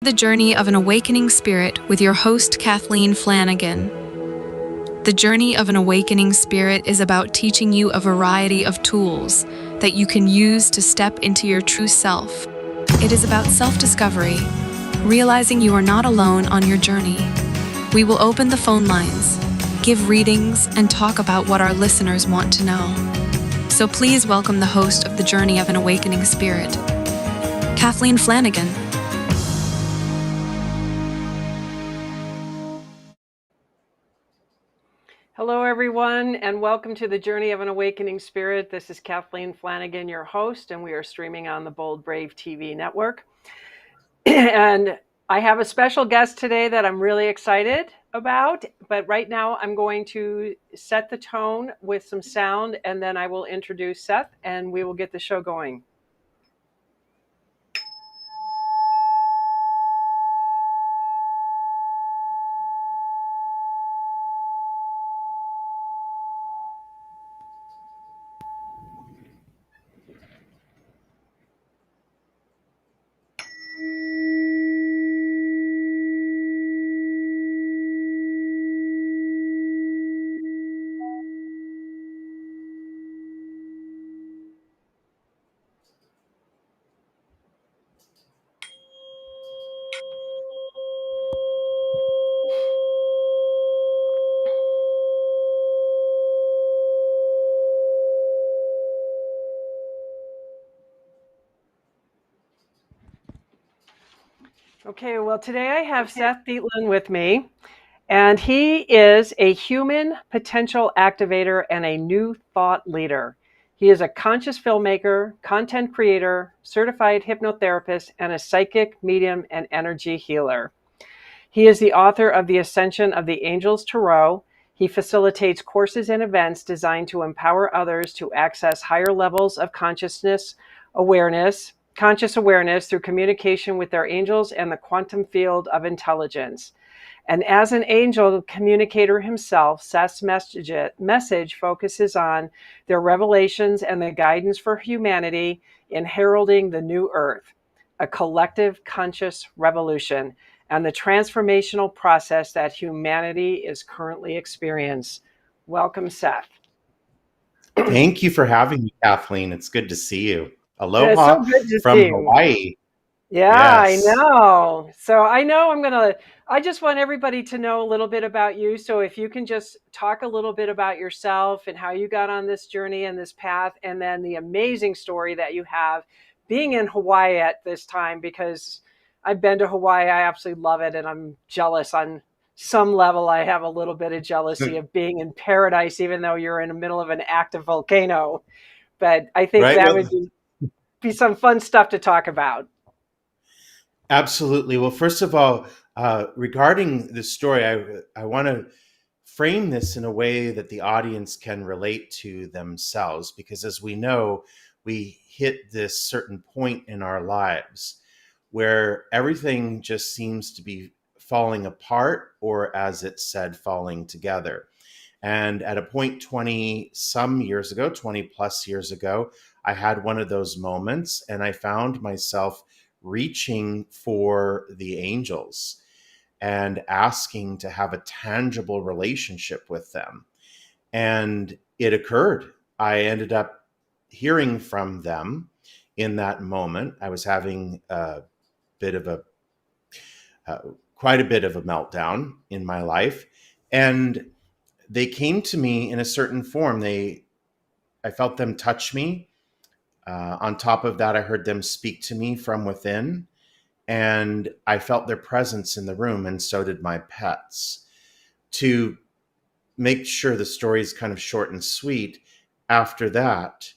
The Journey of an Awakening Spirit with your host, Kathleen Flanagan. The Journey of an Awakening Spirit is about teaching you a variety of tools that you can use to step into your true self. It is about self-discovery, realizing you are not alone on your journey. We will open the phone lines, give readings, and talk about what our listeners want to know. So please welcome the host of The Journey of an Awakening Spirit, Kathleen Flanagan. Hello, everyone, and welcome to the Journey of an Awakening Spirit. This is Kathleen Flanagan, your host, and we are streaming on the Bold Brave TV network. And I have a special guest today that I'm really excited about, but right now I'm going to set the tone with some sound, and then I will introduce Seth, and we will get the show going. Okay, well, today I have Seph Deitlin with me, and he is a human potential activator and a new thought leader. He is a conscious filmmaker, content creator, certified hypnotherapist, and a psychic, medium, and energy healer. He is the author of The Ascension of the Angels Tarot. He facilitates courses and events designed to empower others to access higher levels of conscious awareness through communication with their angels and the quantum field of intelligence. And as an angel communicator himself, Seth's message focuses on their revelations and the guidance for humanity in heralding the new earth, a collective conscious revolution, and the transformational process that humanity is currently experiencing. Welcome, Seth. Thank you for having me, Kathleen. It's good to see you. Aloha it's so good to from see you. Hawaii. Yeah, Yes. I know. So I just want everybody to know a little bit about you. So if you can just talk a little bit about yourself and how you got on this journey and this path, and then the amazing story that you have being in Hawaii at this time, because I've been to Hawaii. I absolutely love it. And I'm jealous on some level. I have a little bit of jealousy of being in paradise, even though you're in the middle of an active volcano. But I think that would be some fun stuff to talk about. Absolutely. Well, first of all, regarding this story, I want to frame this in a way that the audience can relate to themselves, because as we know, we hit this certain point in our lives where everything just seems to be falling apart, or as it said, falling together. And at a point 20 plus years ago, I had one of those moments, and I found myself reaching for the angels and asking to have a tangible relationship with them. And it occurred. I ended up hearing from them in that moment. I was having quite a bit of a meltdown in my life. And they came to me in a certain form. I felt them touch me. On top of that, I heard them speak to me from within, and I felt their presence in the room, and so did my pets. To make sure the story is kind of short and sweet, after that,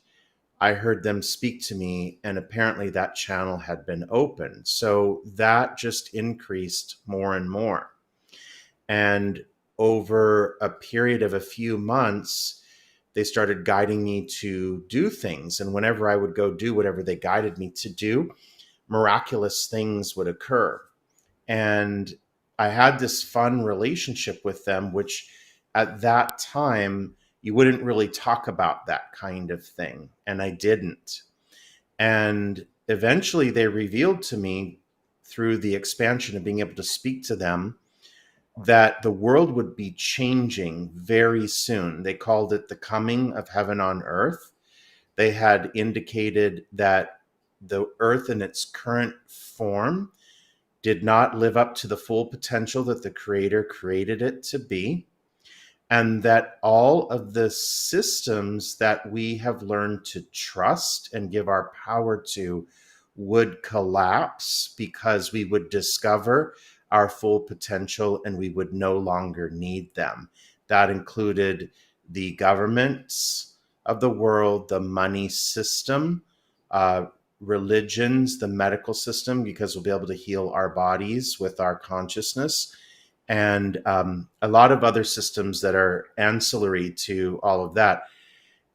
I heard them speak to me, and apparently that channel had been opened. So that just increased more and more. And over a period of a few months, they started guiding me to do things. And whenever I would go do whatever they guided me to do, miraculous things would occur. And I had this fun relationship with them, which at that time, you wouldn't really talk about that kind of thing. And I didn't. And eventually they revealed to me through the expansion of being able to speak to them, that the world would be changing very soon. They called it the coming of heaven on earth. They had indicated that the earth in its current form did not live up to the full potential that the Creator created it to be, and that all of the systems that we have learned to trust and give our power to would collapse because we would discover our full potential and we would no longer need them. That included the governments of the world, the money system, religions, the medical system, because we'll be able to heal our bodies with our consciousness, and a lot of other systems that are ancillary to all of that.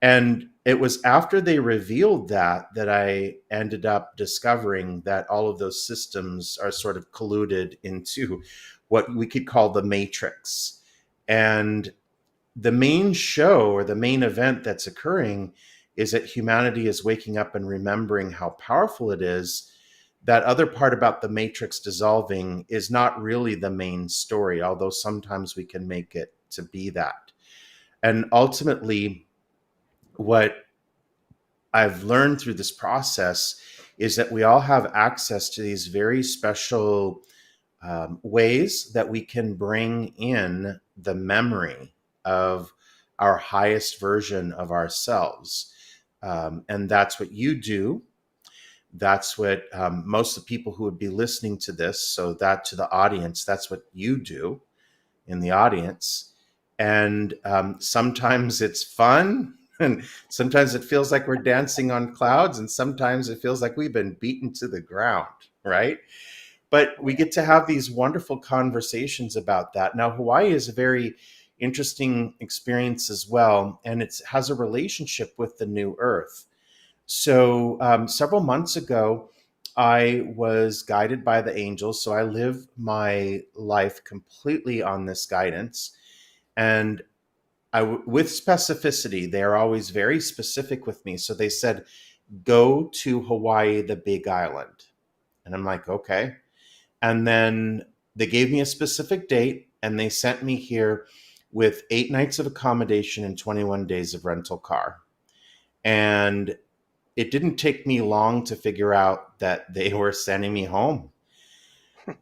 And it was after they revealed that I ended up discovering that all of those systems are sort of colluded into what we could call the matrix. And the main show, or the main event that's occurring, is that humanity is waking up and remembering how powerful it is. That other part about the matrix dissolving is not really the main story, although sometimes we can make it to be that. And ultimately, what I've learned through this process is that we all have access to these very special ways that we can bring in the memory of our highest version of ourselves. And that's what you do. That's what most of the people who would be listening to this, so that to the audience, that's what you do in the audience. And sometimes it's fun, and sometimes it feels like we're dancing on clouds, and sometimes it feels like we've been beaten to the ground, right? But we get to have these wonderful conversations about that. Now, Hawaii is a very interesting experience as well, and it has a relationship with the new earth. So several months ago, I was guided by the angels. So I live my life completely on this guidance. And with specificity, they're always very specific with me. So they said, go to Hawaii, the Big Island. And I'm like, okay. And then they gave me a specific date, and they sent me here with 8 nights of accommodation and 21 days of rental car. And it didn't take me long to figure out that they were sending me home.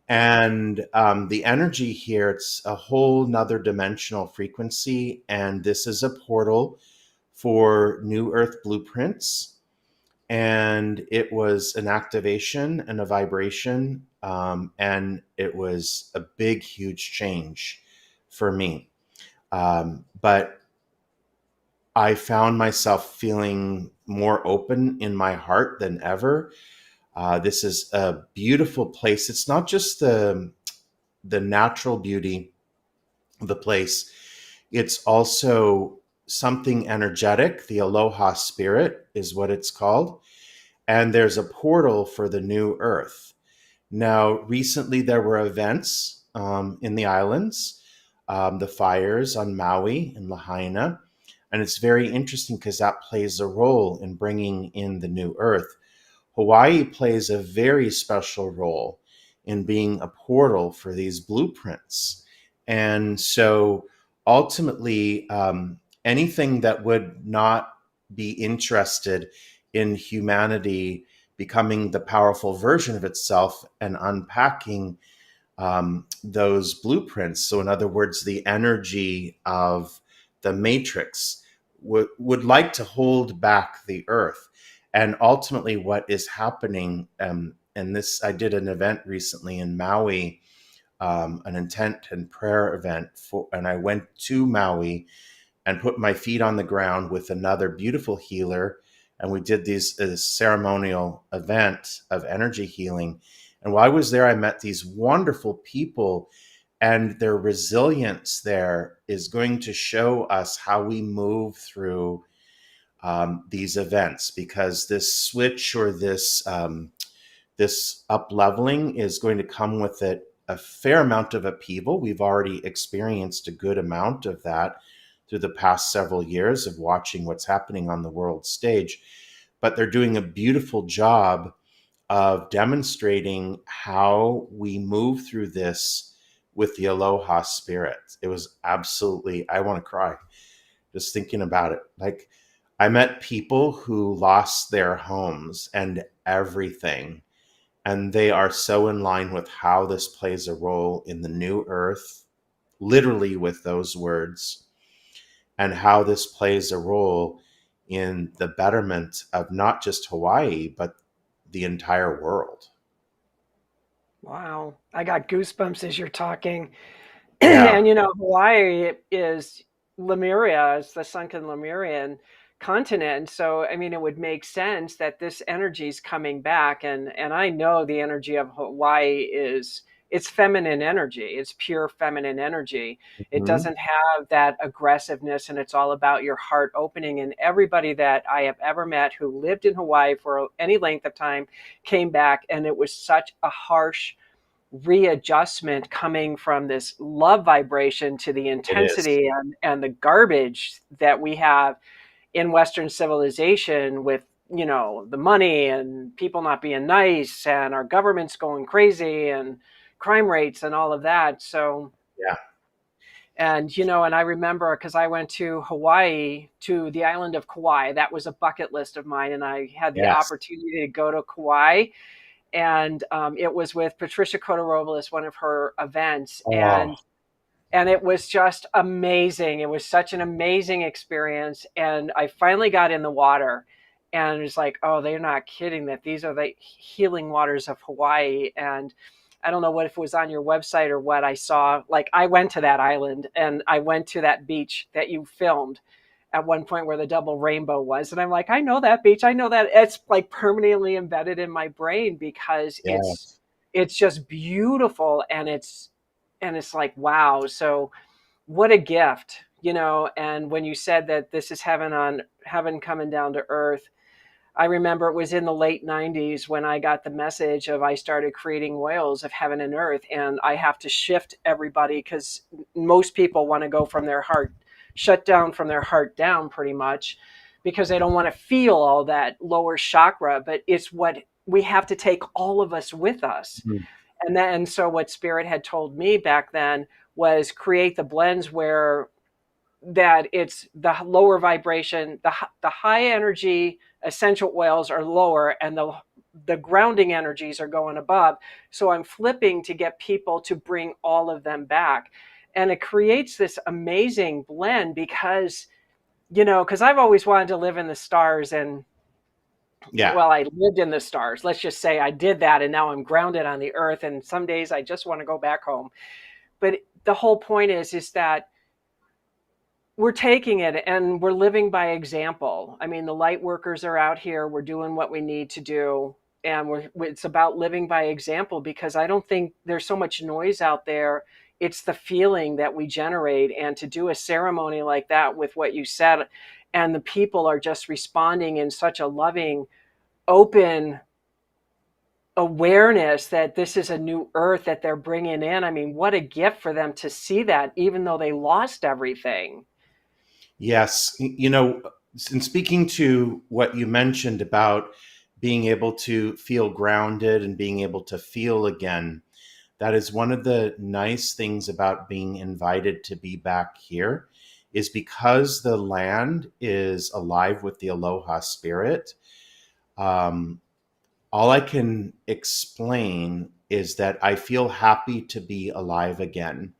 And the energy here, it's a whole nother dimensional frequency. And this is a portal for New Earth blueprints. And it was an activation and a vibration. And it was a big, huge change for me. But I found myself feeling more open in my heart than ever. This is a beautiful place. It's not just the natural beauty of the place. It's also something energetic. The Aloha Spirit is what it's called. And there's a portal for the new earth. Now, recently there were events in the islands, the fires on Maui and Lahaina. And it's very interesting because that plays a role in bringing in the new earth. Hawaii plays a very special role in being a portal for these blueprints. And so ultimately, anything that would not be interested in humanity becoming the powerful version of itself and unpacking those blueprints. So in other words, the energy of the matrix would like to hold back the earth. And ultimately what is happening, and this, I did an event recently in Maui, an intent and prayer event, and I went to Maui and put my feet on the ground with another beautiful healer. And we did this ceremonial event of energy healing. And while I was there, I met these wonderful people, and their resilience there is going to show us how we move through these events, because this switch or this up-leveling is going to come with it a fair amount of upheaval. We've already experienced a good amount of that through the past several years of watching what's happening on the world stage. But they're doing a beautiful job of demonstrating how we move through this with the Aloha Spirit. It was absolutely, I want to cry just thinking about it. Like, I met people who lost their homes and everything, and they are so in line with how this plays a role in the new earth, literally with those words, and how this plays a role in the betterment of not just Hawaii, but the entire world. Wow. I got goosebumps as you're talking. Yeah, And Hawaii is Lemuria, it's the sunken Lemurian continent. So I mean, it would make sense that this energy is coming back, and I know the energy of Hawaii is, it's feminine energy. It's pure feminine energy. It mhm. doesn't have that aggressiveness, and it's all about your heart opening. And everybody that I have ever met who lived in Hawaii for any length of time came back, and it was such a harsh readjustment coming from this love vibration to the It is. intensity and the garbage that we have in Western civilization with, the money and people not being nice and our government's going crazy and crime rates and all of that. So, Yeah, and I remember because I went to Hawaii, to the island of Kauai. That was a bucket list of mine. And I had the yes. opportunity to go to Kauai, and it was with Patricia Cotoropolis, one of her events, Oh, and it was just amazing. It was such an amazing experience, and I finally got in the water, and it was like, oh, they're not kidding that these are the healing waters of Hawaii. And I don't know what, if it was on your website or what, I saw, like, I went to that island and I went to that beach that you filmed at one point where the double rainbow was, and I'm like, I know that beach. I know that. It's like permanently embedded in my brain because yes. it's just beautiful, and it's like, wow. So what a gift, and when you said that this is heaven coming down to earth, I remember it was in the late 90s when I got the message of, I started creating oils of heaven and earth, and I have to shift everybody because most people want to go from their heart, shut down from their heart down pretty much, because they don't want to feel all that lower chakra. But it's what we have to take all of us with us. Mhm. And so what Spirit had told me back then was create the blends where that it's the lower vibration, the high energy essential oils are lower, and the grounding energies are going above. So I'm flipping to get people to bring all of them back, and it creates this amazing blend because because I've always wanted to live in the stars, and Yeah. well, I lived in the stars. Let's just say I did that, and now I'm grounded on the earth, and some days I just want to go back home. But the whole point is that we're taking it and we're living by example. I mean, the light workers are out here. We're doing what we need to do. And it's about living by example, because I don't think there's so much noise out there. It's the feeling that we generate. And to do a ceremony like that with what you said, and the people are just responding in such a loving, open awareness that this is a new earth that they're bringing in. I mean, what a gift for them to see that, even though they lost everything. Yes. In speaking to what you mentioned about being able to feel grounded and being able to feel again, that is one of the nice things about being invited to be back here, is because the land is alive with the Aloha Spirit. Um, all I can explain is that I feel happy to be alive again.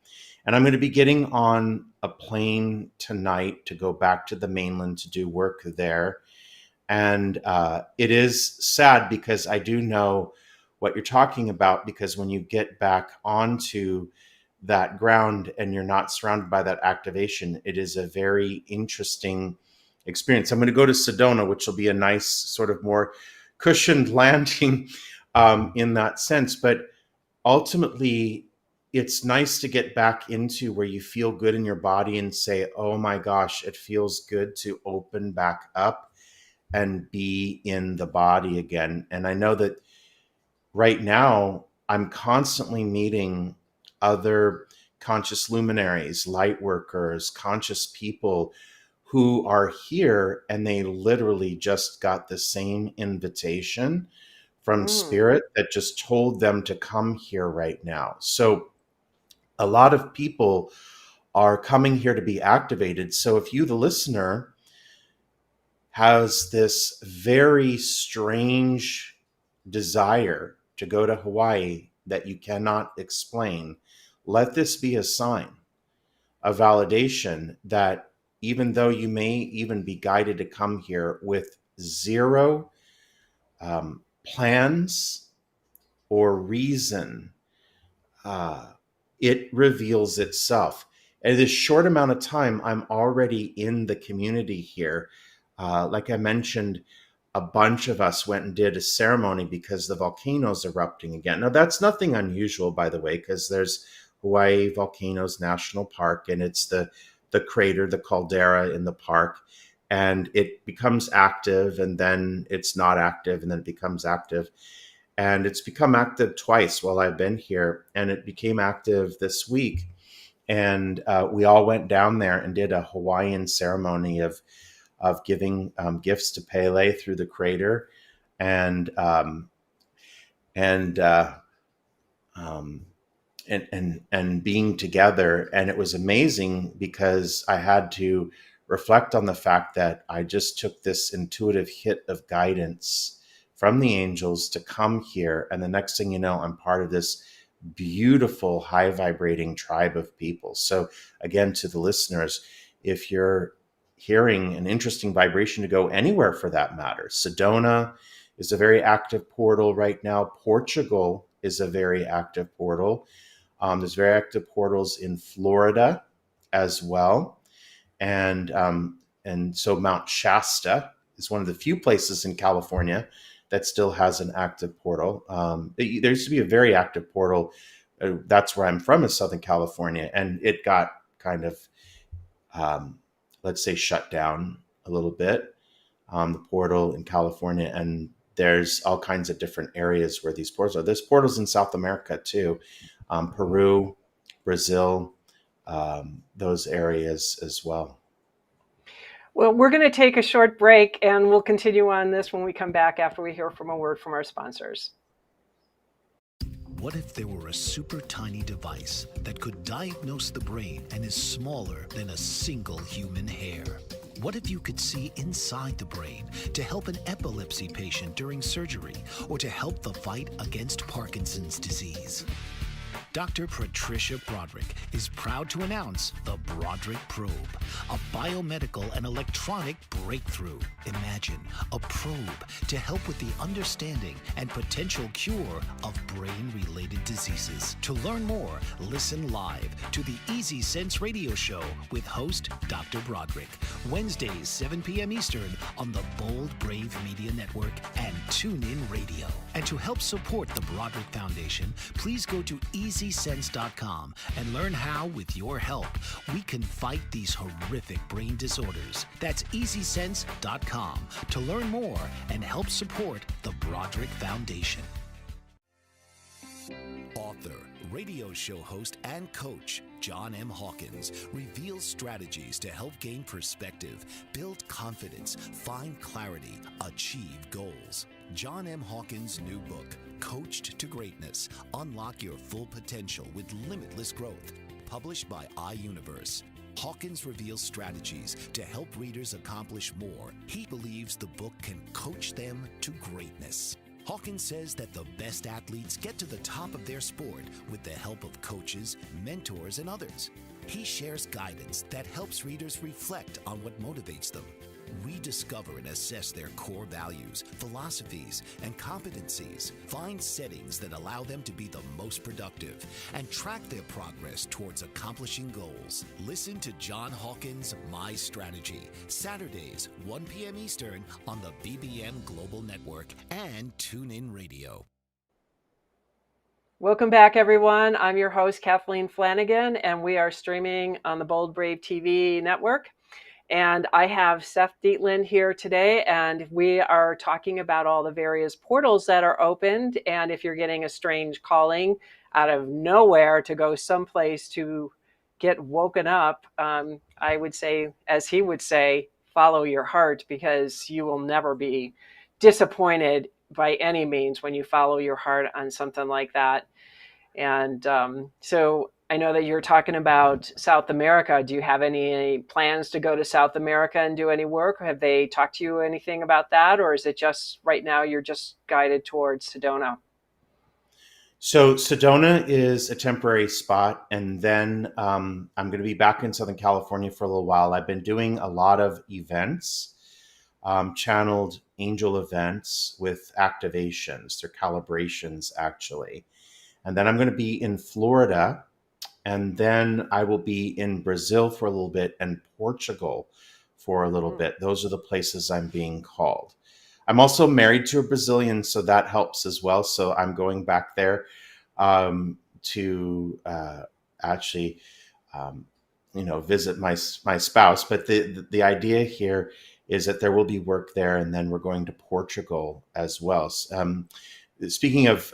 And I'm going to be getting on a plane tonight to go back to the mainland to do work there. And it is sad because I do know what you're talking about, because when you get back onto that ground and you're not surrounded by that activation, it is a very interesting experience. I'm going to go to Sedona, which will be a nice sort of more cushioned landing in that sense. But ultimately, it's nice to get back into where you feel good in your body and say, oh my gosh, it feels good to open back up and be in the body again. And I know that right now I'm constantly meeting other conscious luminaries, light workers, conscious people who are here, and they literally just got the same invitation from spirit that just told them to come here right now. So a lot of people are coming here to be activated. So if you, the listener, has this very strange desire to go to Hawaii that you cannot explain, let this be a sign, a validation that even though you may even be guided to come here with zero plans or reason, it reveals itself. In this short amount of time, I'm already in the community here. Like I mentioned, a bunch of us went and did a ceremony because the volcano's erupting again. Now, that's nothing unusual, by the way, because there's Hawaii Volcanoes National Park, and it's the crater, the caldera in the park, and it becomes active, and then it's not active, and then it becomes active. And it's become active twice while I've been here, and it became active this week. And we all went down there and did a Hawaiian ceremony of giving gifts to Pele through the crater, and being together. And it was amazing because I had to reflect on the fact that I just took this intuitive hit of guidance from the angels to come here. And the next thing you know, I'm part of this beautiful, high vibrating tribe of people. So again, to the listeners, if you're hearing an interesting vibration to go anywhere for that matter, Sedona is a very active portal right now. Portugal is a very active portal. There's very active portals in Florida as well. And so Mount Shasta is one of the few places in California that still has an active portal. There used to be a very active portal. That's where I'm from, is Southern California. And it got kind of, let's say, shut down a little bit, the portal in California. And there's all kinds of different areas where these portals are. There's portals in South America too, Peru, Brazil, those areas as well. Well, we're going to take a short break, and we'll continue on this when we come back after we hear from a word from our sponsors. What if there were a super tiny device that could diagnose the brain and is smaller than a single human hair? What if you could see inside the brain to help an epilepsy patient during surgery or to help the fight against Parkinson's disease? Dr. Patricia Broderick is proud to announce the Broderick Probe, a biomedical and electronic breakthrough. Imagine a probe to help with the understanding and potential cure of brain-related diseases. To learn more, listen live to the Easy Sense radio show with host Dr. Broderick, Wednesdays 7 p.m. Eastern on the Bold Brave Media Network and TuneIn Radio. And to help support the Broderick Foundation, please go to EasySense.com and learn how, with your help, we can fight these horrific brain disorders. That's EasySense.com to learn more and help support the Broderick Foundation. Author, radio show host, and coach John M. Hawkins reveals strategies to help gain perspective, build confidence, find clarity, achieve goals. John M. Hawkins' new book, Coached to Greatness, Unlock Your Full Potential with Limitless Growth, published by iUniverse. Hawkins reveals strategies to help readers accomplish more. He believes the book can coach them to greatness. Hawkins says that the best athletes get to the top of their sport with the help of coaches, mentors, and others. He shares guidance that helps readers reflect on what motivates them, rediscover and assess their core values, philosophies, and competencies, find settings that allow them to be the most productive, and track their progress towards accomplishing goals. Listen to John Hawkins' My Strategy, Saturdays, 1 p.m. Eastern on the BBM Global Network and TuneIn Radio. Welcome back, everyone. I'm your host, Kathleen Flanagan, and we are streaming on the Bold Brave TV network. And I have Seph Deitlin here today, and we are talking about all the various portals that are opened. And if you're getting a strange calling out of nowhere to go someplace to get woken up, I would say, as he would say, follow your heart, because you will never be disappointed by any means when you follow your heart on something like that. And so I know that you're talking about South America. Do you have any plans to go to South America and do any work? Have they talked to you anything about that? Or is it just right now you're just guided towards Sedona? So Sedona is a temporary spot, and then I'm going to be back in Southern California for a little while. I've been doing a lot of events, channeled angel events with activations. They're calibrations, actually. And then I'm going to be in Florida, and then I will be in Brazil for a little bit and Portugal for a little bit. Those are the places I'm being called. I'm also married to a Brazilian, so that helps as well. So I'm going back there to actually, visit my spouse. But the idea here is that there will be work there, and then we're going to Portugal as well. Speaking of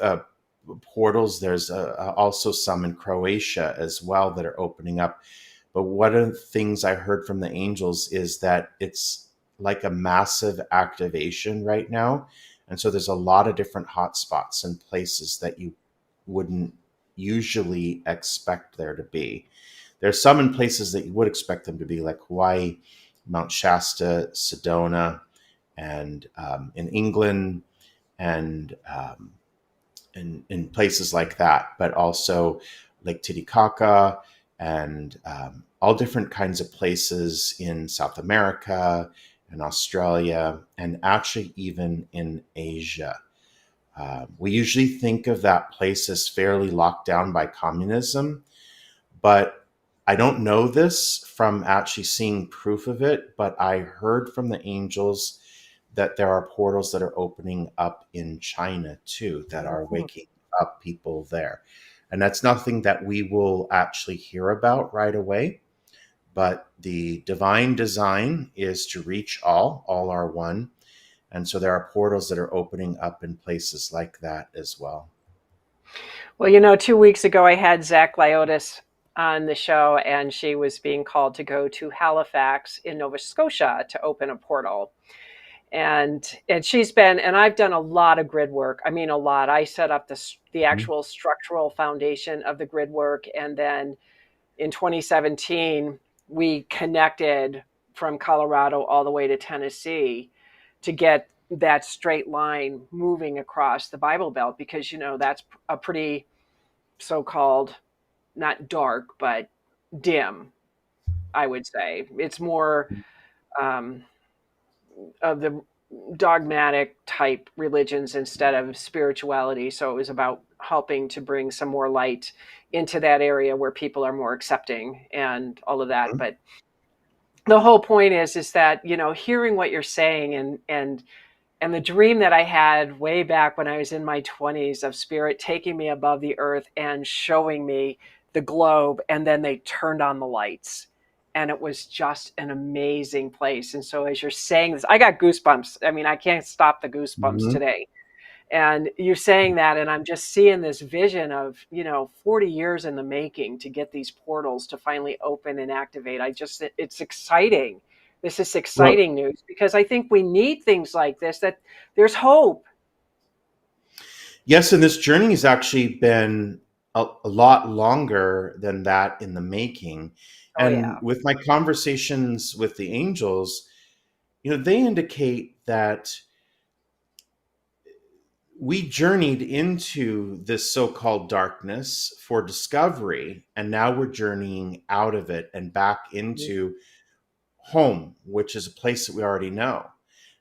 portals, there's also some in Croatia as well that are opening up. But one of the things I heard from the angels is that it's like a massive activation right now. And so there's a lot of different hotspots and places that you wouldn't usually expect there to be. There's some in places that you would expect them to be, like Hawaii, Mount Shasta, Sedona, and in England, and in places like that, but also Lake Titicaca and all different kinds of places in South America and Australia, and actually even in Asia. We usually think of that place as fairly locked down by communism, but I don't know this from actually seeing proof of it, but I heard from the angels that there are portals that are opening up in China too, that are waking up people there. And that's nothing that we will actually hear about right away. But the divine design is to reach all are one. And so there are portals that are opening up in places like that as well. Well, 2 weeks ago, I had Zach Lyotis on the show, and she was being called to go to Halifax in Nova Scotia to open a portal. And she's been, and I've done a lot of grid work. I mean, a lot. I set up the actual structural foundation of the grid work. And then in 2017, we connected from Colorado all the way to Tennessee to get that straight line moving across the Bible Belt, because, that's a pretty so-called, not dark, but dim, I would say. It's more of the dogmatic type religions instead of spirituality. So it was about helping to bring some more light into that area where people are more accepting and all of that. But the whole point is that, hearing what you're saying and the dream that I had way back when I was in my 20s of Spirit taking me above the earth and showing me the globe, and then they turned on the lights. And it was just an amazing place. And so as you're saying this, I got goosebumps. I mean, I can't stop the goosebumps today. And you're saying that, and I'm just seeing this vision of, 40 years in the making to get these portals to finally open and activate. It's exciting. This is exciting news, because I think we need things like this, that there's hope. Yes, and this journey has actually been a lot longer than that in the making. And with my conversations with the angels, they indicate that we journeyed into this so-called darkness for discovery, and now we're journeying out of it and back into home, which is a place that we already know.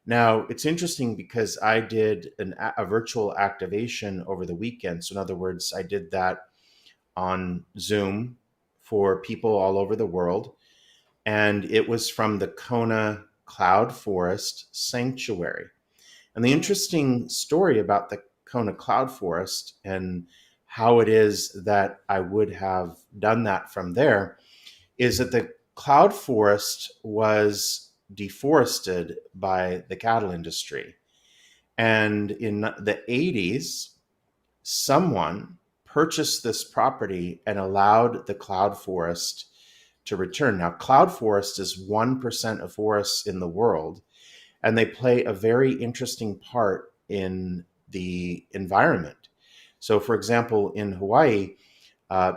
Now, it's interesting because I did a virtual activation over the weekend. So in other words, I did that on Zoom for people all over the world. And it was from the Kona Cloud Forest Sanctuary. And the interesting story about the Kona Cloud Forest and how it is that I would have done that from there is that the cloud forest was deforested by the cattle industry. And in the 80s, someone purchased this property and allowed the cloud forest to return. Now, cloud forest is 1% of forests in the world, and they play a very interesting part in the environment. So, for example, in Hawaii,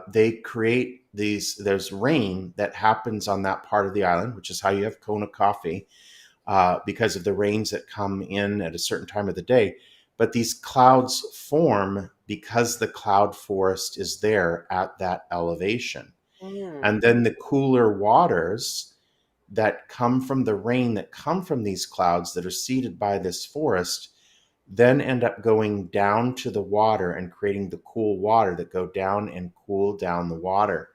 they create there's rain that happens on that part of the island, which is how you have Kona coffee, because of the rains that come in at a certain time of the day. But these clouds form because the cloud forest is there at that elevation. Mm. And then the cooler waters that come from the rain that come from these clouds that are seeded by this forest then end up going down to the water and creating the cool water that go down and cool down the water.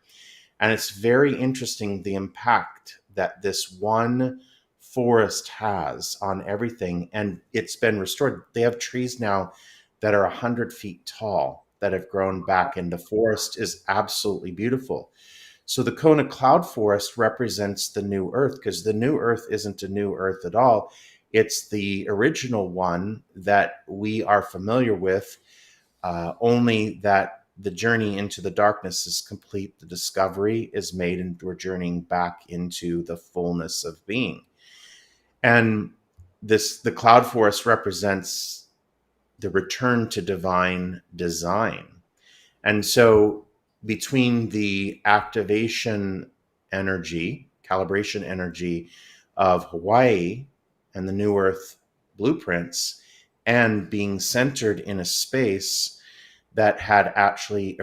And it's very interesting the impact that this one forest has on everything. And it's been restored. They have trees now that are 100 feet tall that have grown back, and the forest is absolutely beautiful. So the Kona cloud forest represents the new earth, because the new earth isn't a new earth at all. It's the original one that we are familiar with, only that the journey into the darkness is complete. The discovery is made, and we're journeying back into the fullness of being. And the cloud forest represents the return to divine design. And so between the activation energy, calibration energy of Hawaii and the New Earth blueprints, and being centered in a space that had actually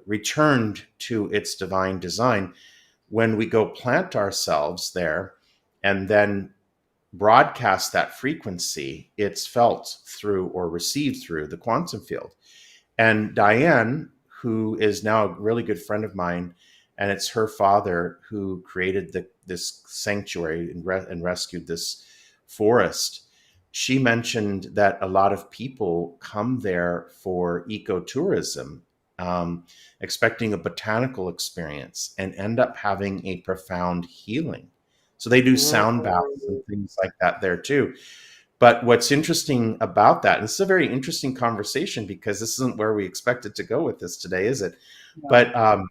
returned to its divine design, when we go plant ourselves there and then broadcast that frequency, it's felt through or received through the quantum field. And Diane, who is now a really good friend of mine, and it's her father who created this sanctuary and rescued this forest, she mentioned that a lot of people come there for ecotourism, expecting a botanical experience, and end up having a profound healing. So they do sound baths and things like that there too. But what's interesting about that, and this is a very interesting conversation, because this isn't where we expected to go with this today, is it? Yeah.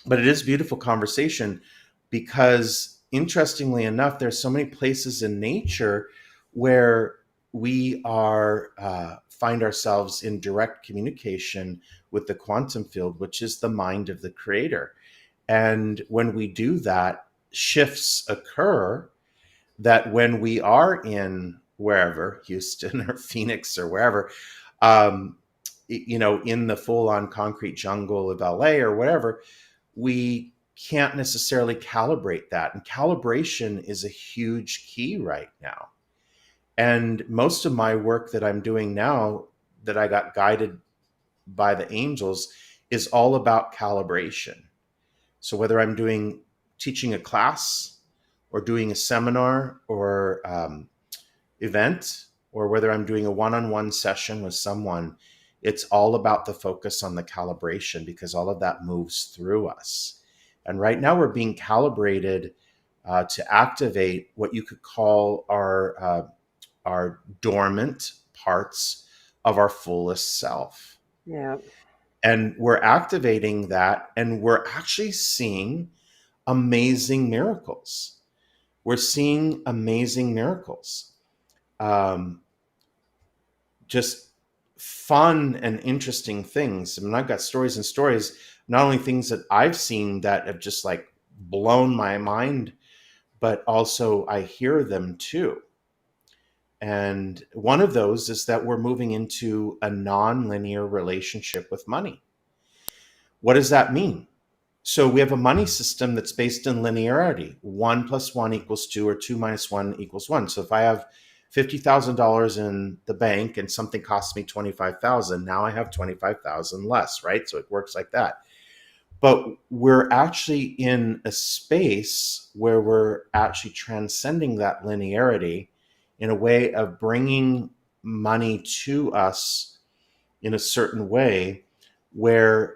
But it is a beautiful conversation, because interestingly enough, there's so many places in nature where we find ourselves in direct communication with the quantum field, which is the mind of the creator. And when we do that, shifts occur that when we are in wherever, Houston or Phoenix or wherever, in the full-on concrete jungle of LA or whatever, we can't necessarily calibrate that. And calibration is a huge key right now. And most of my work that I'm doing now, that I got guided by the angels, is all about calibration. So whether I'm teaching a class or doing a seminar or event, or whether I'm doing a one-on-one session with someone, it's all about the focus on the calibration, because all of that moves through us. And right now we're being calibrated to activate what you could call our dormant parts of our fullest self. Yeah. And we're activating that, and we're actually seeing amazing miracles. We're seeing amazing miracles. Just fun and interesting things. I mean, I've got stories and stories, not only things that I've seen that have just like blown my mind, but also I hear them too. And one of those is that we're moving into a non-linear relationship with money. What does that mean? So we have a money system that's based in linearity. 1 + 1 = 2, or 2 - 1 = 1. So if I have $50,000 in the bank and something costs me $25,000, now I have $25,000 less, right? So it works like that. But we're actually in a space where we're actually transcending that linearity in a way of bringing money to us in a certain way, where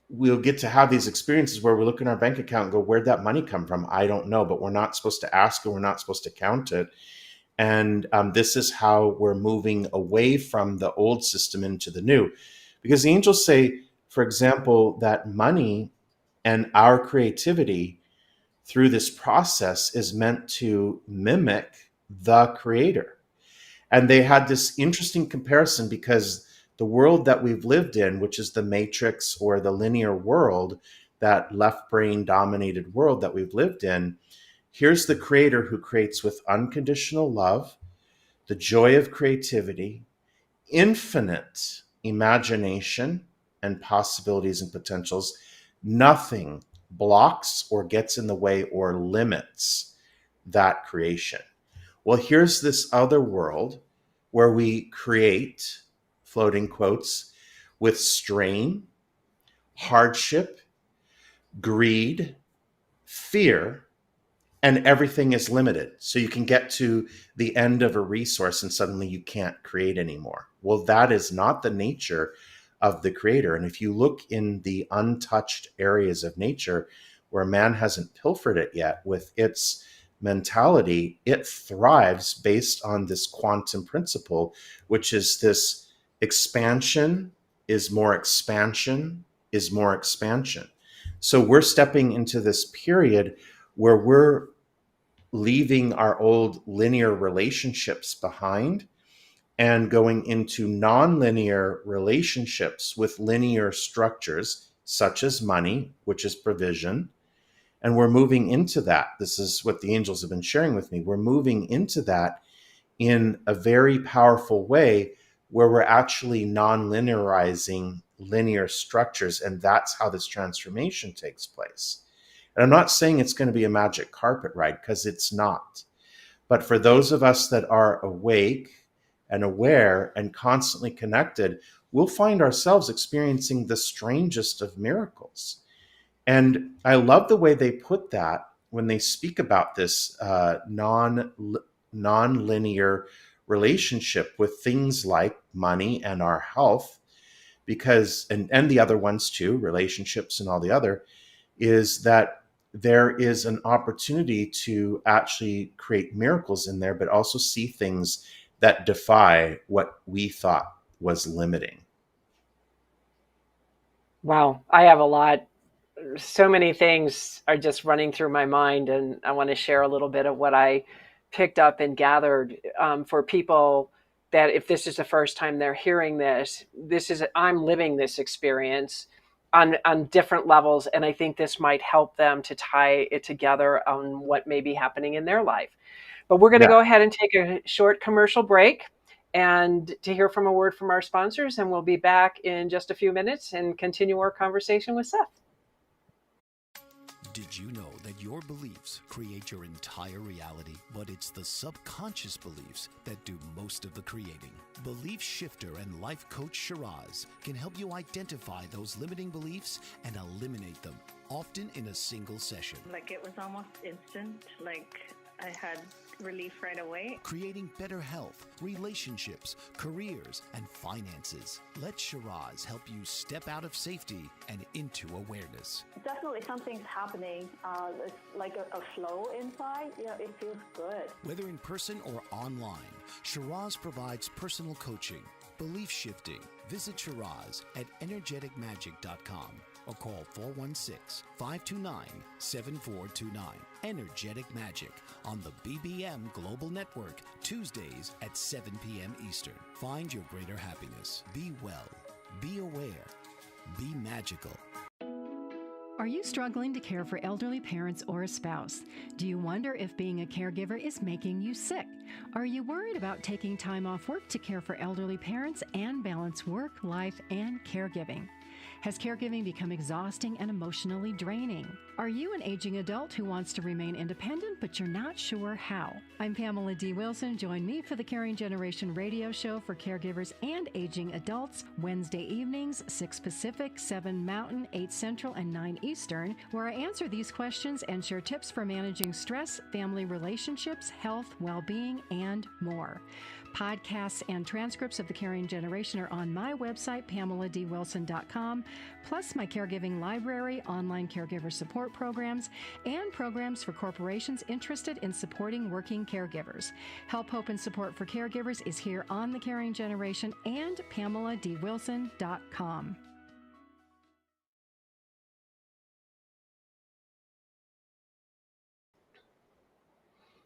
we'll get to have these experiences where we look in our bank account and go, where'd that money come from? I don't know, but we're not supposed to ask, and we're not supposed to count it. And this is how we're moving away from the old system into the new. Because the angels say, for example, that money and our creativity through this process is meant to mimic the creator. And they had this interesting comparison because the world that we've lived in, which is the matrix or the linear world, that left brain dominated world that we've lived in, here's the creator who creates with unconditional love, the joy of creativity, infinite imagination and possibilities and potentials. Nothing blocks or gets in the way or limits that creation. Well, here's this other world where we create, floating quotes, with strain, hardship, greed, fear, and everything is limited. So you can get to the end of a resource and suddenly you can't create anymore. Well, that is not the nature of the creator. And if you look in the untouched areas of nature where man hasn't pilfered it yet with its mentality, it thrives based on this quantum principle, which is this expansion is more expansion is more expansion. So we're stepping into this period where we're leaving our old linear relationships behind and going into non-linear relationships with linear structures, such as money, which is provision. And we're moving into that. This is what the angels have been sharing with me. We're moving into that in a very powerful way where we're actually non-linearizing linear structures. And that's how this transformation takes place. And I'm not saying it's going to be a magic carpet ride, because it's not. But for those of us that are awake and aware and constantly connected, we'll find ourselves experiencing the strangest of miracles. And I love the way they put that when they speak about this non-linear relationship with things like money and our health, because, and the other ones too, relationships and all the other, is that there is an opportunity to actually create miracles in there, but also see things that defy what we thought was limiting. Wow, I have a lot. So many things are just running through my mind, and I want to share a little bit of what I picked up and gathered for people that if this is the first time they're hearing this, I'm living this experience on different levels, and I think this might help them to tie it together on what may be happening in their life. But we're going to go ahead and take a short commercial break and to hear from a word from our sponsors, and we'll be back in just a few minutes and continue our conversation with Seth. Did you know that your beliefs create your entire reality, but it's the subconscious beliefs that do most of the creating? Belief shifter and life coach Shiraz can help you identify those limiting beliefs and eliminate them, often in a single session. Like it was almost instant, like I had relief right away. Creating better health, relationships, careers, and finances. Let Shiraz help you step out of safety and into awareness. Definitely something's happening. It's like a flow inside. It feels good. Whether in person or online, Shiraz provides personal coaching, belief shifting. Visit Shiraz at energeticmagic.com or call 416-529-7429. Energetic Magic on the BBM Global Network, Tuesdays at 7 p.m. Eastern. Find your greater happiness. Be well. Be aware. Be magical. Are you struggling to care for elderly parents or a spouse? Do you wonder if being a caregiver is making you sick? Are you worried about taking time off work to care for elderly parents and balance work, life, and caregiving? Has caregiving become exhausting and emotionally draining? Are you an aging adult who wants to remain independent, but you're not sure how? I'm Pamela D. Wilson. Join me for the Caring Generation radio show for caregivers and aging adults, Wednesday evenings, 6 Pacific, 7 Mountain, 8 Central, and 9 Eastern, where I answer these questions and share tips for managing stress, family relationships, health, well-being, and more. Podcasts and transcripts of the Caring Generation are on my website, PamelaDWilson.com, plus my caregiving library, online caregiver support programs, and programs for corporations interested in supporting working caregivers. Help, hope, and support for caregivers is here on the Caring Generation and PamelaDWilson.com.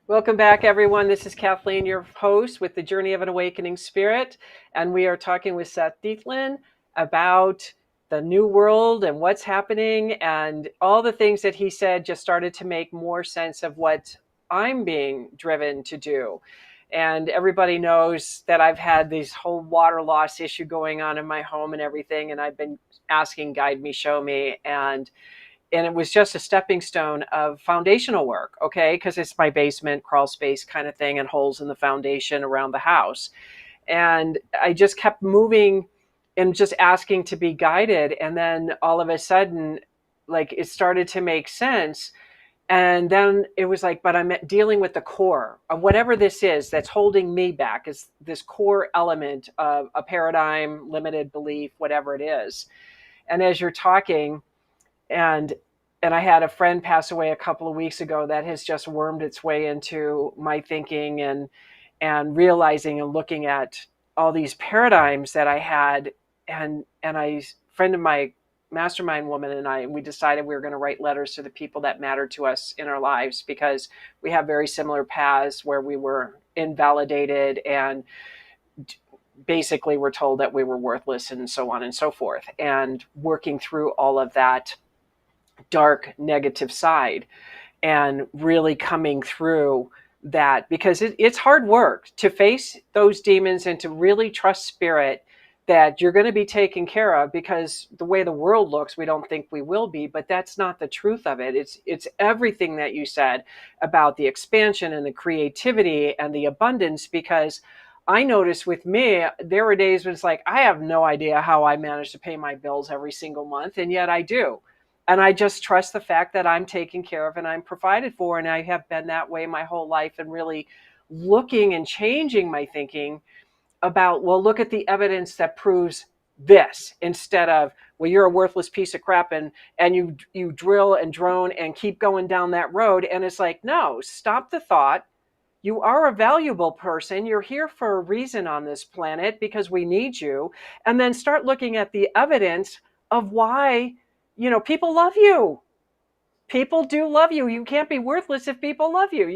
Welcome back, everyone. This is Kathleen, your host with the Journey of an Awakening Spirit. And we are talking with Seth Deitlin about the new world and what's happening. And all the things that he said just started to make more sense of what I'm being driven to do. And everybody knows that I've had this whole water loss issue going on in my home and everything. And I've been asking, guide me, show me. And it was just a stepping stone of foundational work, okay? Because it's my basement, crawl space kind of thing, and holes in the foundation around the house. And I just kept moving and just asking to be guided. And then all of a sudden, like, it started to make sense. And then it was like, but I'm dealing with the core of whatever this is that's holding me back, is this core element of a paradigm, limited belief, whatever it is. And as you're talking, and I had a friend pass away a couple of weeks ago that has just wormed its way into my thinking, and realizing and looking at all these paradigms that I had. And a friend of my mastermind woman and we decided we were going to write letters to the people that mattered to us in our lives, because we have very similar paths where we were invalidated and basically were told that we were worthless and so on and so forth, and working through all of that dark negative side and really coming through that, because it's hard work to face those demons and to really trust spirit that you're going to be taken care of, because the way the world looks, we don't think we will be, but that's not the truth of it. It's everything that you said about the expansion and the creativity and the abundance, because I noticed with me, there were days when it's like, I have no idea how I manage to pay my bills every single month, and yet I do. And I just trust the fact that I'm taken care of and I'm provided for. And I have been that way my whole life, and really looking and changing my thinking about, well, look at the evidence that proves this, instead of, well, you're a worthless piece of crap, and you drill and drone and keep going down that road. And it's like, no, stop the thought. You are a valuable person. You're here for a reason on this planet, because we need you. And then start looking at the evidence of why, people love you. People do love you. You can't be worthless if people love you.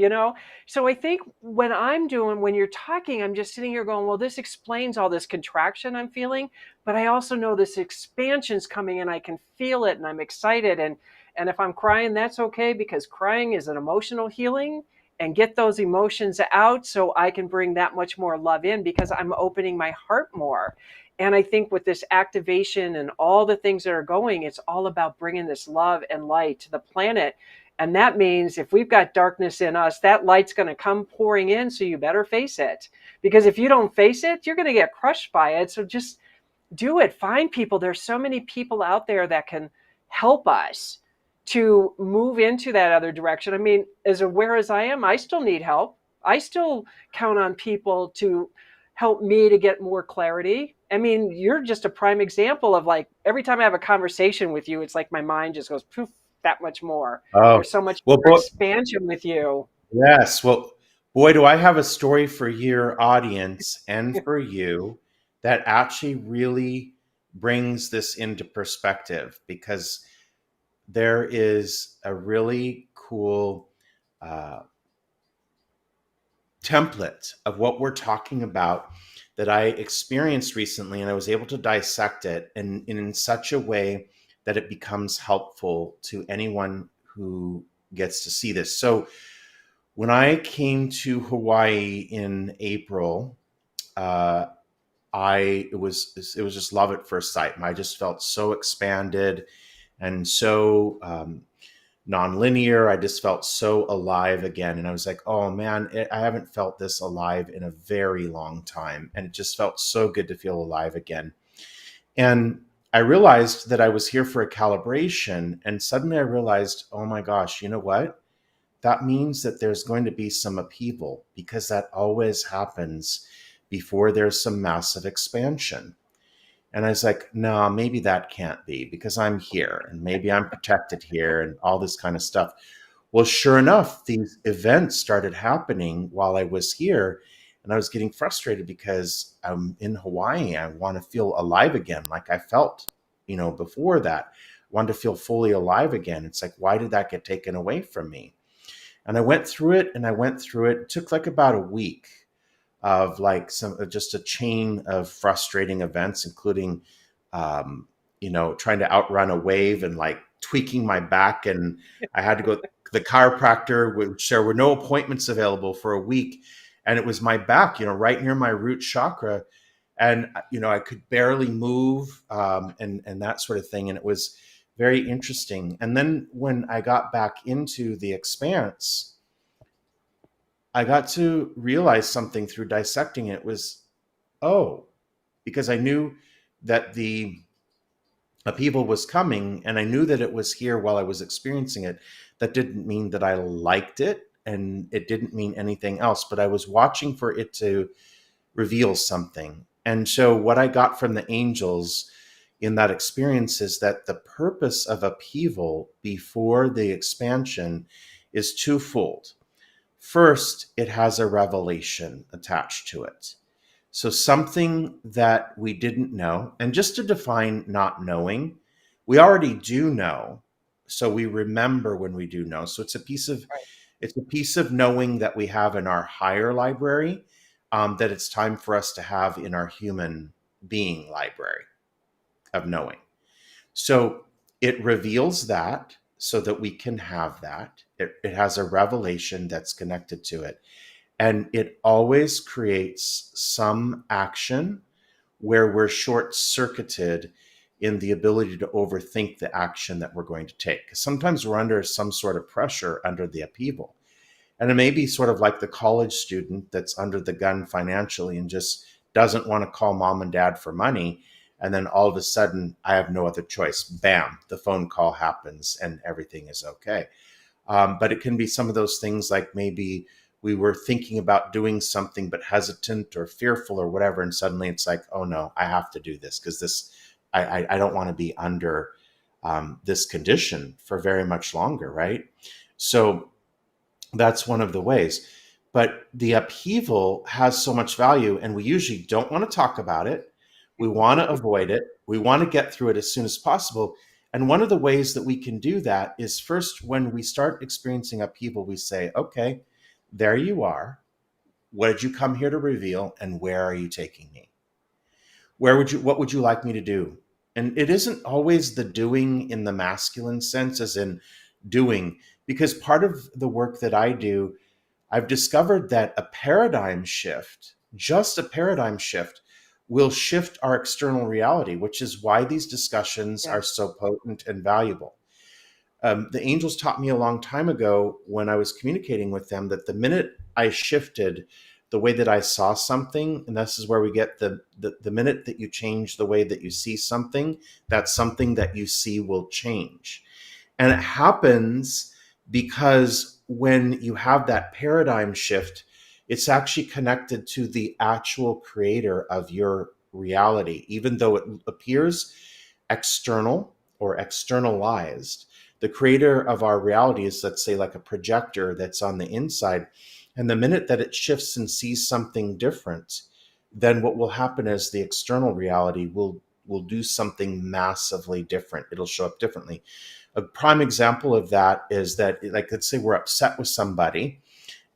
So I think when you're talking, I'm just sitting here going, well, this explains all this contraction I'm feeling, but I also know this expansion's coming, and I can feel it, and I'm excited. And if I'm crying, that's okay, because crying is an emotional healing, and get those emotions out so I can bring that much more love in, because I'm opening my heart more. And I think with this activation and all the things that are going, it's all about bringing this love and light to the planet. And that means if we've got darkness in us, that light's going to come pouring in. So you better face it, because if you don't face it, you're going to get crushed by it. So just do it. Find people. There's so many people out there that can help us to move into that other direction. I mean, as aware as I am, I still need help. I still count on people to help me to get more clarity. I mean, you're just a prime example of, like, every time I have a conversation with you, it's like my mind just goes poof, that much more. There's so much more expansion with you. Yes. Well, boy, do I have a story for your audience and for you that actually really brings this into perspective, because there is a really cool template of what we're talking about that I experienced recently, and I was able to dissect it in such a way that it becomes helpful to anyone who gets to see this. So when I came to Hawaii in April, it was just love at first sight. I just felt so expanded and so nonlinear. I just felt so alive again. And I was like, oh man, I haven't felt this alive in a very long time. And it just felt so good to feel alive again. And I realized that I was here for a calibration. And suddenly I realized, oh my gosh, you know what? That means that there's going to be some upheaval, because that always happens before there's some massive expansion. And I was like, no, maybe that can't be, because I'm here and maybe I'm protected here and all this kind of stuff. Well, sure enough, these events started happening while I was here, and I was getting frustrated because I'm in Hawaii. I want to feel alive again, like I felt, before that. I wanted to feel fully alive again. It's like, why did that get taken away from me? And I went through it and I went through it. It took like about a week of like just a chain of frustrating events, including, trying to outrun a wave and like tweaking my back. And I had to go to the chiropractor, which there were no appointments available for a week. And it was my back, right near my root chakra. And, I could barely move, and that sort of thing. And it was very interesting. And then when I got back into the expanse, I got to realize something through dissecting it was, because I knew that the upheaval was coming and I knew that it was here while I was experiencing it. That didn't mean that I liked it and it didn't mean anything else, but I was watching for it to reveal something. And so what I got from the angels in that experience is that the purpose of upheaval before the expansion is twofold. First, it has a revelation attached to it. So something that we didn't know, and just to define not knowing, we already do know. So we remember when we do know. So it's a piece of knowing that we have in our higher library, that it's time for us to have in our human being library of knowing. So it reveals that so that we can have that. It has a revelation that's connected to it. And it always creates some action where we're short-circuited in the ability to overthink the action that we're going to take. 'Cause sometimes we're under some sort of pressure under the upheaval. And it may be sort of like the college student that's under the gun financially and just doesn't want to call mom and dad for money. And then all of a sudden, I have no other choice. Bam, the phone call happens and everything is okay. But it can be some of those things like maybe we were thinking about doing something but hesitant or fearful or whatever. And suddenly it's like, oh no, I have to do this because I don't want to be under this condition for very much longer, right? So that's one of the ways. But the upheaval has so much value and we usually don't want to talk about it. We want to avoid it. We want to get through it as soon as possible. And one of the ways that we can do that is first, when we start experiencing upheaval, we say, okay, there you are. What did you come here to reveal? And where are you taking me? What would you like me to do? And it isn't always the doing in the masculine sense, as in doing, because part of the work that I do, I've discovered that a paradigm shift, just a paradigm shift, will shift our external reality, which is why these discussions are so potent and valuable. The angels taught me a long time ago when I was communicating with them that the minute I shifted the way that I saw something, and this is where we get the minute that you change the way that you see something, that something that you see will change. And it happens because when you have that paradigm shift, it's actually connected to the actual creator of your reality. Even though it appears external or externalized, the creator of our reality is, let's say, like a projector that's on the inside. And the minute that it shifts and sees something different, then what will happen is the external reality will do something massively different. It'll show up differently. A prime example of that is that, like, let's say we're upset with somebody,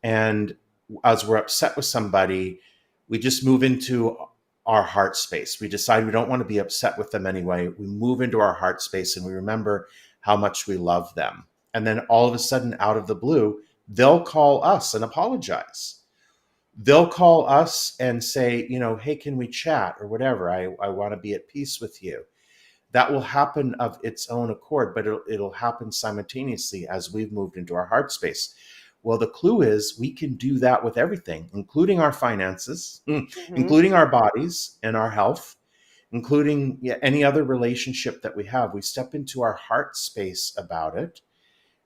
and as we're upset with somebody, we just move into our heart space. We decide we don't want to be upset with them anyway. We move into our heart space and we remember how much we love them. And then all of a sudden, out of the blue, they'll call us and apologize. They'll call us and say, hey, can we chat or whatever? I want to be at peace with you. That will happen of its own accord, but it'll happen simultaneously as we've moved into our heart space. Well, the clue is we can do that with everything, including our finances, including our bodies and our health, including any other relationship that we have. We step into our heart space about it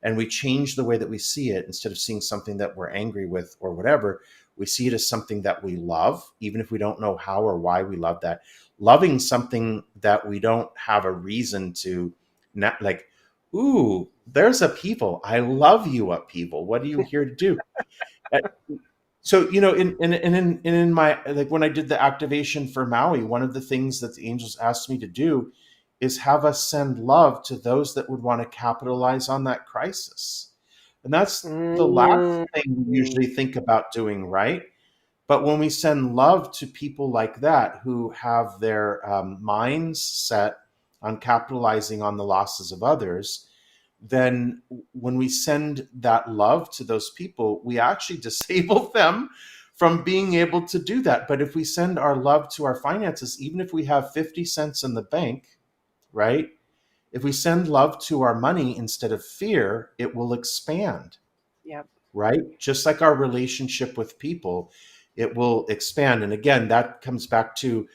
and we change the way that we see it. Instead of seeing something that we're angry with or whatever, we see it as something that we love, even if we don't know how or why we love that. Loving something that we don't have a reason to, not like, ooh, there's upheaval. I love you, upheaval. What are you here to do? So, in my, like when I did the activation for Maui, one of the things that the angels asked me to do is have us send love to those that would want to capitalize on that crisis. And that's the last Mm. thing we usually think about doing, right? But when we send love to people like that who have their minds set on capitalizing on the losses of others, then when we send that love to those people, we actually disable them from being able to do that. But if we send our love to our finances, even if we have 50 cents in the bank, right? If we send love to our money instead of fear, it will expand, Yep. right? Just like our relationship with people, it will expand. And again, that comes back to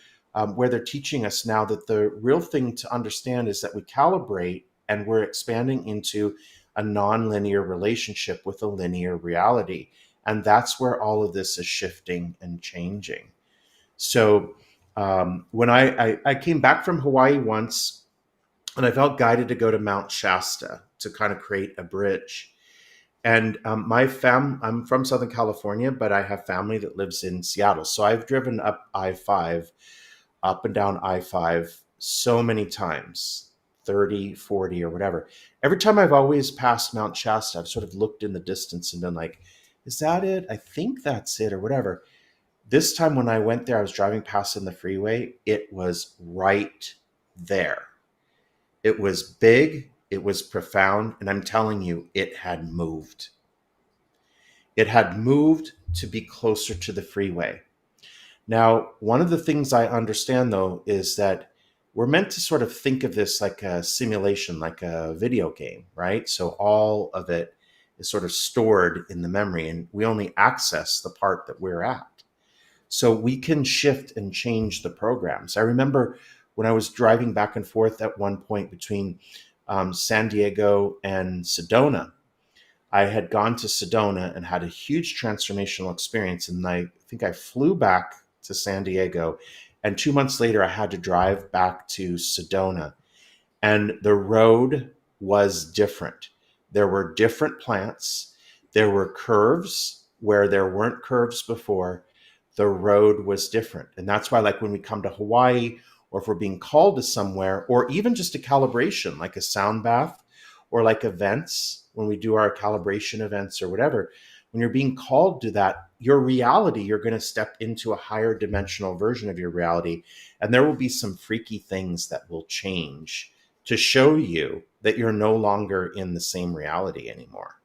where they're teaching us now that the real thing to understand is that we calibrate and we're expanding into a non-linear relationship with a linear reality. And that's where all of this is shifting and changing. So when I came back from Hawaii once, and I felt guided to go to Mount Shasta to kind of create a bridge. And I'm from Southern California, but I have family that lives in Seattle. So I've driven up I-5, up and down I-5 so many times, 30, 40 or whatever. Every time I've always passed Mount Shasta, I've sort of looked in the distance and been like, is that it? I think that's it or whatever. This time when I went there, I was driving past in the freeway. It was right there. It was big, it was profound, and I'm telling you, it had moved. It had moved to be closer to the freeway. Now, one of the things I understand, though, is that we're meant to sort of think of this like a simulation, like a video game, right? So all of it is sort of stored in the memory, and we only access the part that we're at. So we can shift and change the programs. I remember when I was driving back and forth at one point between San Diego and Sedona. I had gone to Sedona and had a huge transformational experience. And I think I flew back to San Diego. And 2 months later, I had to drive back to Sedona. And the road was different. There were different plants. There were curves where there weren't curves before. The road was different. And that's why, like when we come to Hawaii, or if we're being called to somewhere, or even just a calibration, like a sound bath, or like events, when we do our calibration events or whatever, when you're being called to that, your reality, you're going to step into a higher dimensional version of your reality. And there will be some freaky things that will change to show you that you're no longer in the same reality anymore.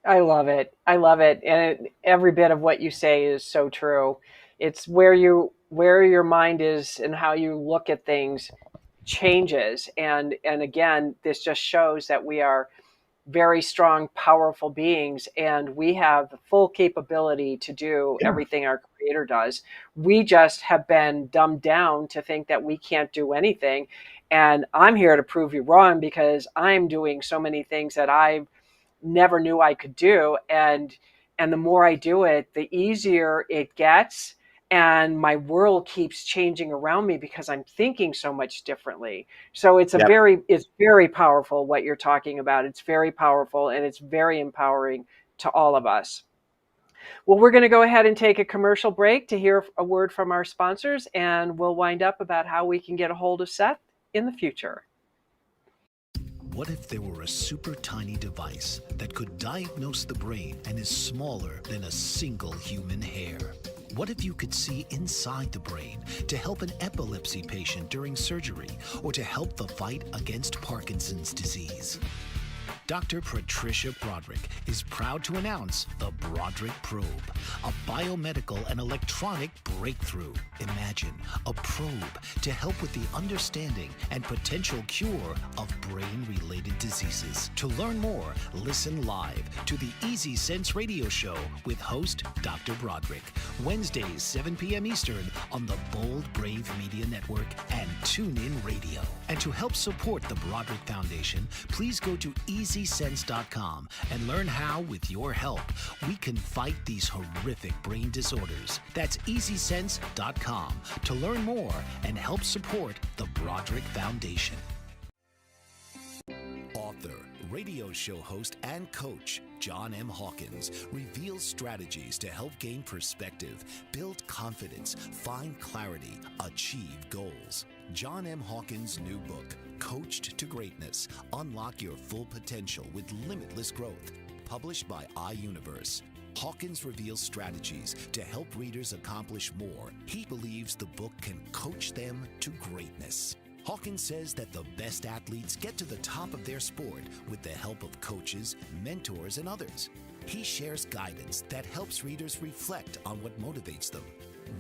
I love it. I love it. And every bit of what you say is so true. It's where your mind is and how you look at things changes. And again, this just shows that we are very strong, powerful beings, and we have the full capability to do Yeah. everything our creator does. We just have been dumbed down to think that we can't do anything. And I'm here to prove you wrong, because I'm doing so many things that I never knew I could do. And the more I do it, the easier it gets. And my world keeps changing around me because I'm thinking so much differently. So it's Yep. it's very powerful what you're talking about. It's very powerful, and it's very empowering to all of us. Well, we're going to go ahead and take a commercial break to hear a word from our sponsors, and we'll wind up about how we can get a hold of Seth in the future. What if there were a super tiny device that could diagnose the brain and is smaller than a single human hair? What if you could see inside the brain to help an epilepsy patient during surgery, or to help the fight against Parkinson's disease? Dr. Patricia Broderick is proud to announce the Broderick Probe, a biomedical and electronic breakthrough. Imagine a probe to help with the understanding and potential cure of brain-related diseases. To learn more, listen live to the Easy Sense radio show with host Dr. Broderick, Wednesdays 7 p.m. Eastern on the Bold Brave Media Network and TuneIn Radio. And to help support the Broderick Foundation, please go to EasySense.com and learn how, with your help, we can fight these horrific brain disorders. That's EasySense.com to learn more and help support the Broderick Foundation. Author, radio show host, and coach John M. Hawkins reveals strategies to help gain perspective, build confidence, find clarity, achieve goals. John M. Hawkins' new book, Coached to Greatness: Unlock Your Full Potential with Limitless Growth, published by iUniverse. Hawkins reveals strategies to help readers accomplish more. He believes the book can coach them to greatness. Hawkins says that the best athletes get to the top of their sport with the help of coaches, mentors, and others. He shares guidance that helps readers reflect on what motivates them,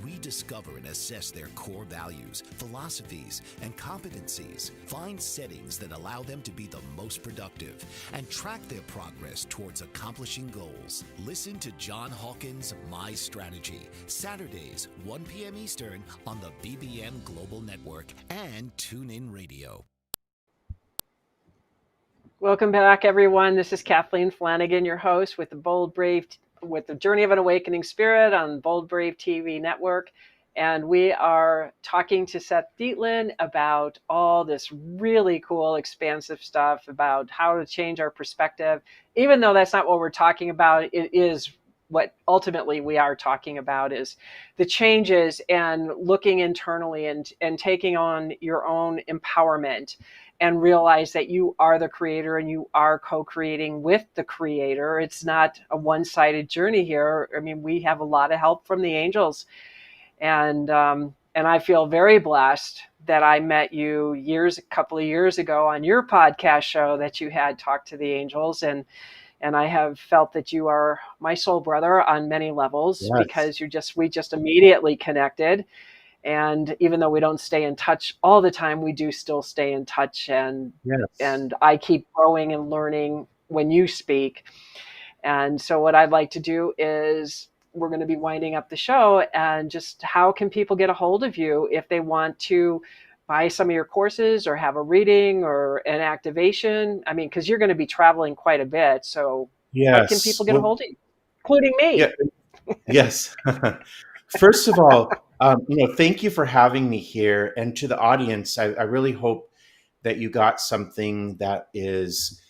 rediscover and assess their core values, philosophies, and competencies, find settings that allow them to be the most productive, and track their progress towards accomplishing goals. Listen to John Hawkins' My Strategy, Saturdays, 1 p.m. Eastern on the BBM Global Network and TuneIn Radio. Welcome back, everyone. This is Kathleen Flanagan, your host with the Journey of an Awakening Spirit on Bold Brave TV network. And we are talking to Seth Deitlin about all this really cool, expansive stuff about how to change our perspective. Even though that's not what we're talking about, it is what ultimately we are talking about, is the changes and looking internally and taking on your own empowerment and realize that you are the creator and you are co-creating with the creator. It's not a one-sided journey here. I mean, we have a lot of help from the angels. And I feel very blessed that I met you a couple of years ago on your podcast show that you had talked to the angels. And I have felt that you are my soul brother on many levels. Yes. Because we just immediately connected. And even though we don't stay in touch all the time, we do still stay in touch. And yes. And I keep growing and learning when you speak. And so what I'd like to do is, we're going to be winding up the show, and just how can people get a hold of you if they want to buy some of your courses or have a reading or an activation? I mean, because you're going to be traveling quite a bit. So yes. How can people get a hold of you, including me? Yeah. Yes. First of all, thank you for having me here. And to the audience, I really hope that you got something that is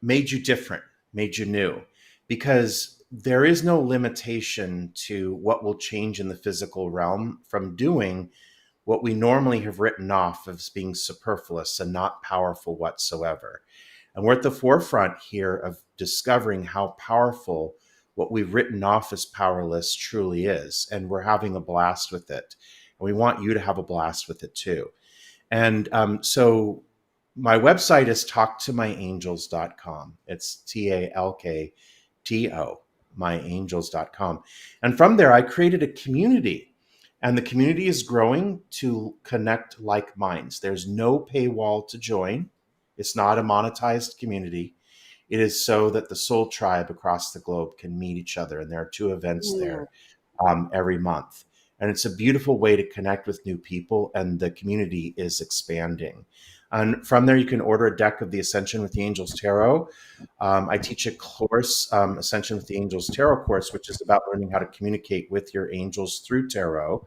made you different, made you new, because there is no limitation to what will change in the physical realm from doing what we normally have written off as being superfluous and not powerful whatsoever. And we're at the forefront here of discovering how powerful what we've written off as powerless truly is. And we're having a blast with it. And we want you to have a blast with it too. And so my website is talktomyangels.com. It's TALKTO, myangels.com. And from there, I created a community. And the community is growing to connect like minds. There's no paywall to join. It's not a monetized community. It is so that the soul tribe across the globe can meet each other. And there are 2 events there every month. And it's a beautiful way to connect with new people. And the community is expanding. And from there, you can order a deck of the Ascension with the Angels Tarot. I teach a course, Ascension with the Angels Tarot course, which is about learning how to communicate with your angels through tarot.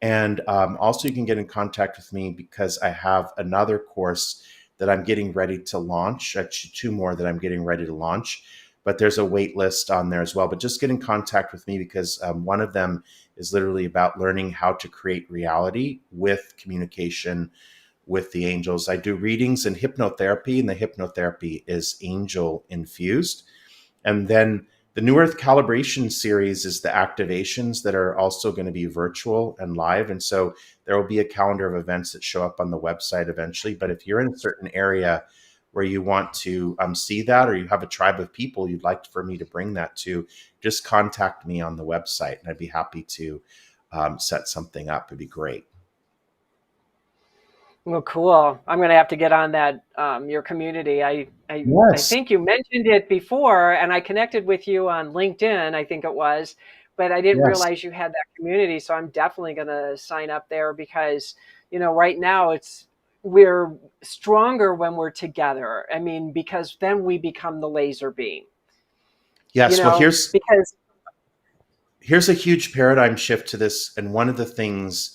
And also you can get in contact with me because I have another course that I'm getting ready to launch, actually 2 more that I'm getting ready to launch, but there's a wait list on there as well. But just get in contact with me because one of them is literally about learning how to create reality with communication with the angels. I do readings and hypnotherapy, and the hypnotherapy is angel infused. And then the New Earth Calibration series is the activations that are also going to be virtual and live. And so there will be a calendar of events that show up on the website eventually. But if you're in a certain area where you want to see that, or you have a tribe of people you'd like for me to bring that to, just contact me on the website and I'd be happy to set something up. It'd be great. Well, cool. I'm going to have to get on that, your community. I think you mentioned it before, and I connected with you on LinkedIn, I think it was, but I didn't realize you had that community. So I'm definitely going to sign up there because, right now we're stronger when we're together. I mean, because then we become the laser beam. Yes. Well, here's a huge paradigm shift to this. And one of the things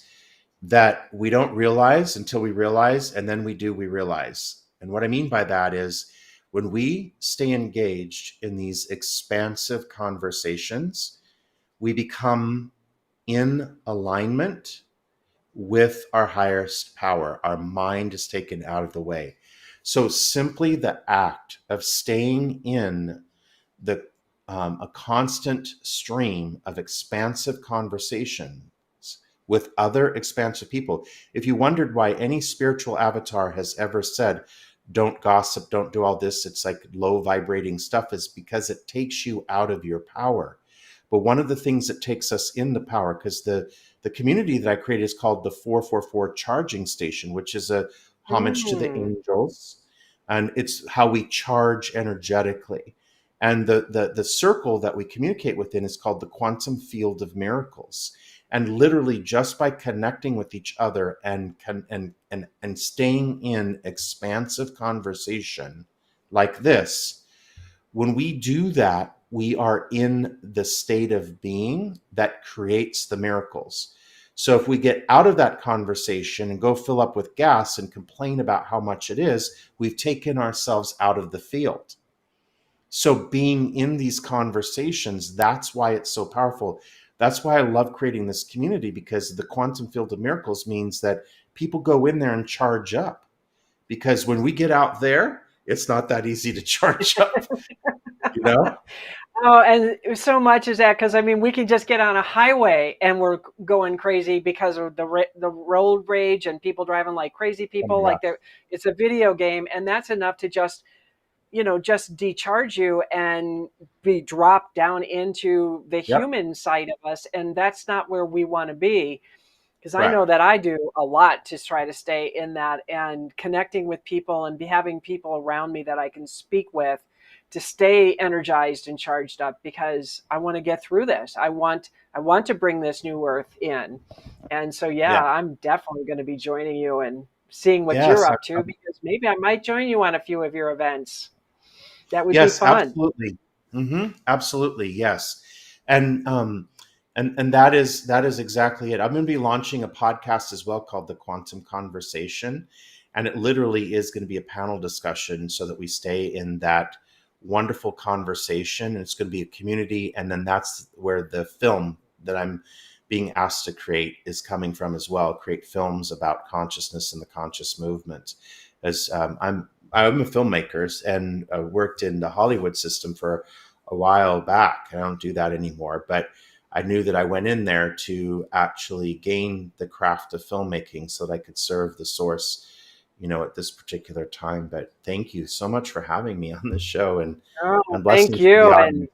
that we don't realize until we realize, and then we realize. And what I mean by that is when we stay engaged in these expansive conversations, we become in alignment with our highest power. Our mind is taken out of the way. So simply the act of staying in a constant stream of expansive conversations with other expansive people. If you wondered why any spiritual avatar has ever said, don't gossip, don't do all this, it's like low vibrating stuff, is because it takes you out of your power. But one of the things that takes us in the power, because the community that I created is called the 444 Charging Station, which is a homage to the angels. And it's how we charge energetically. And the circle that we communicate within is called the quantum field of miracles. And literally just by connecting with each other and staying in expansive conversation like this, when we do that, we are in the state of being that creates the miracles. So if we get out of that conversation and go fill up with gas and complain about how much it is, we've taken ourselves out of the field. So being in these conversations, that's why it's so powerful. That's why I love creating this community, because the quantum field of miracles means that people go in there and charge up. Because when we get out there, it's not that easy to charge up, you know? Oh, and so much is that, because I mean, we can just get on a highway and we're going crazy because of the road rage and people driving like crazy people. Like it's a video game, and that's enough to just decharge you and be dropped down into the human side of us. And that's not where we want to be. Because I know that I do a lot to try to stay in that and connecting with people and having people around me that I can speak with to stay energized and charged up, because I want to get through this. I want to bring this new earth in. And so, I'm definitely going to be joining you and seeing what you're up to, because maybe I might join you on a few of your events. That would be fun. Absolutely. Absolutely. Yes. And that is exactly it. I'm going to be launching a podcast as well called The Quantum Conversation. And it literally is going to be a panel discussion so that we stay in that wonderful conversation. And it's going to be a community. And then that's where the film that I'm being asked to create is coming from as well. Create films about consciousness and the conscious movement. As I'm a filmmaker and worked in the Hollywood system for a while back. I don't do that anymore, but I knew that I went in there to actually gain the craft of filmmaking so that I could serve the source, at this particular time. But thank you so much for having me on the show, and thank you. And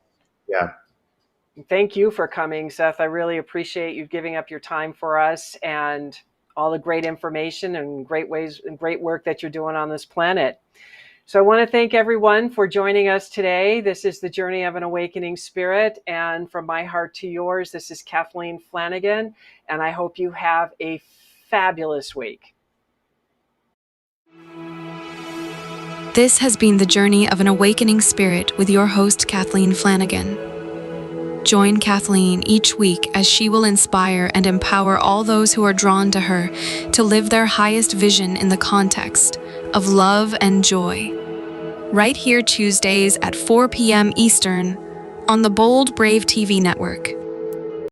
thank you for coming, Seth. I really appreciate you giving up your time for us and all the great information and great ways and great work that you're doing on this planet. So I want to thank everyone for joining us today. This is the Journey of an Awakening Spirit. And from my heart to yours, this is Kathleen Flanagan. And I hope you have a fabulous week. This has been the Journey of an Awakening Spirit with your host, Kathleen Flanagan. Join Kathleen each week as she will inspire and empower all those who are drawn to her to live their highest vision in the context of love and joy. Right here Tuesdays at 4 p.m. Eastern on the Bold Brave TV network.